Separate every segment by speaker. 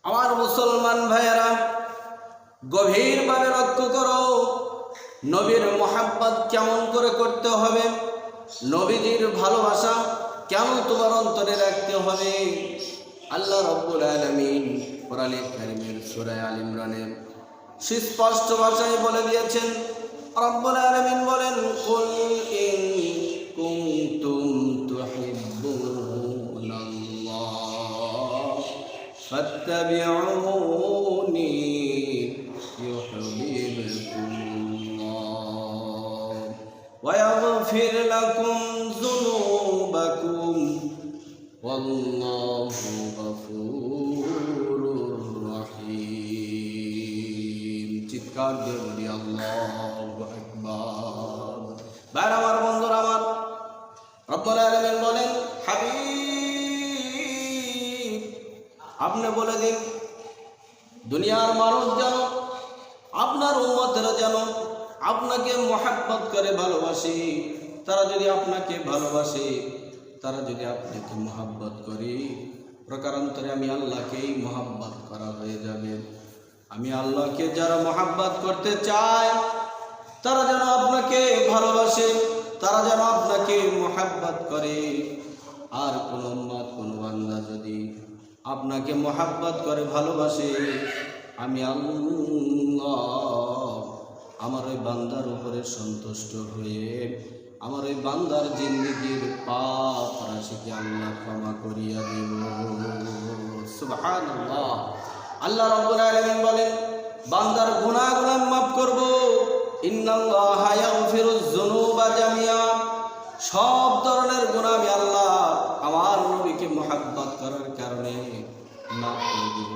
Speaker 1: আমার মুসলমান ভাইয়েরা, গভীরভাবে লক্ষ্য করো, নবীর মোহাব্বত কেমন করে করতে হবে, নবীজির ভালোবাসা কেমন তোমার অন্তরে রাখতে হবে। আল্লাহ রাব্বুল আলামিন কোরআনে কারীমের সূরা আল ইমরানের সুস্পষ্ট ভাষায় বলে দিয়েছেন। রাব্বুল আলামিন বলেন, কুল ইন কুনতুম তুহিব্বুনাল্লাহ ফাত্তাবিউনি ইউহিব্বুকুমুল্লাহ ওয়া ইয়াগফির লাকুম যুনুবাকুম ওয়াল্লাহু গফুরুর রহিম। চিৎকার দিয়ে বলি আল্লাহু আকবার। ভাইরা আমার, বন্ধুরা আমার, রব্বুল আলামিন বলেন, হাবিব আপনি বলে দিন, দুনিয়ার মানুষ যেন, আপনার উম্মতেরা যেন আপনাকে মোহাব্বত করে ভালোবাসে। তারা যদি আপনাকে ভালোবাসে, তারা যদি আপনাকে মোহাব্বত করে, প্রকারান্তরে আমি আল্লাহকেই মোহাব্বত করা হয়ে যাবে। আমি আল্লাহকে যারা মোহাব্বত করতে চায়, তারা যেন আপনাকে ভালোবাসে, তারা যেন আপনাকে মোহাব্বত করে। আর কোনো উম্মত, কোনো বান্দা যদি আপনাকে মোহাব্বত করে ভালোবাসে, আমি আল্লাহ আমার ওই বান্দার উপরে সন্তুষ্ট হয়ে আমার ওই বান্দার জিন্দেগীর পাপ রাশিকে আল্লাহ ক্ষমা করিয়া দেব। সুবহানাল্লাহ। আল্লাহ রাব্বুল আলামিন বলেন, বান্দার গুনাহগুলো মাফ করব। ইন্নাল্লাহা ইয়াগফিরুয যুনুবা জামিআ। সব ধরনের গুনাহ আমি আল্লাহ আমার নবীকে মোহাব্বত করার কারণে মাফ করে দেব।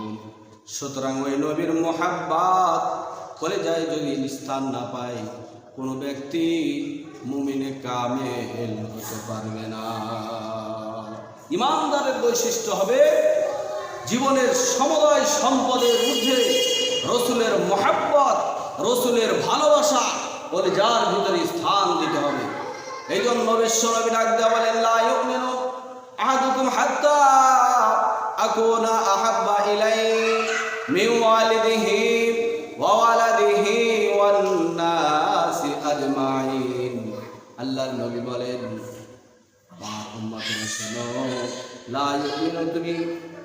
Speaker 1: সুতরাং ওই নবীর মোহাব্বত কলিজায় যদি স্থান না পায়, কোনো ব্যক্তি মুমিনে কামেল হতে পারবে না। ইমানদারের বৈশিষ্ট্য হবে জীবনের সমুদয় সম্পদের ঊর্ধ্বে রসুলের মোহাব্বত, রসুলের ভালোবাসা কলিজার ভিতরে স্থান দিতে হবে। এই জন্য বিশ্বনবী ডাক দেয়া বলেন, লা ইউমিনু আহাদুকুম হাত্তা আকুনা আহাব্বা ইলাইহি মিন ওয়ালিদিহি ওয়া ওয়ালাদিহি ওয়ান নাসি আজমাইন। আল্লাহর নবী বলেন, আমার উম্মতেরা শোনো, লা ইউমিনু, তুমি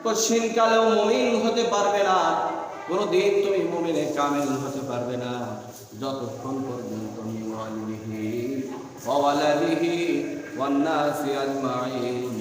Speaker 1: কঠিন কালেও মুমিন হতে পারবে না, কোনোদিন তুমি মুমিনে কামেল হতে পারবে না যতক্ষণ পর্যন্ত মিন ওয়ালিদিহি ওয়া ওয়ালাদিহি ওয়ান নাসি আজমাইন,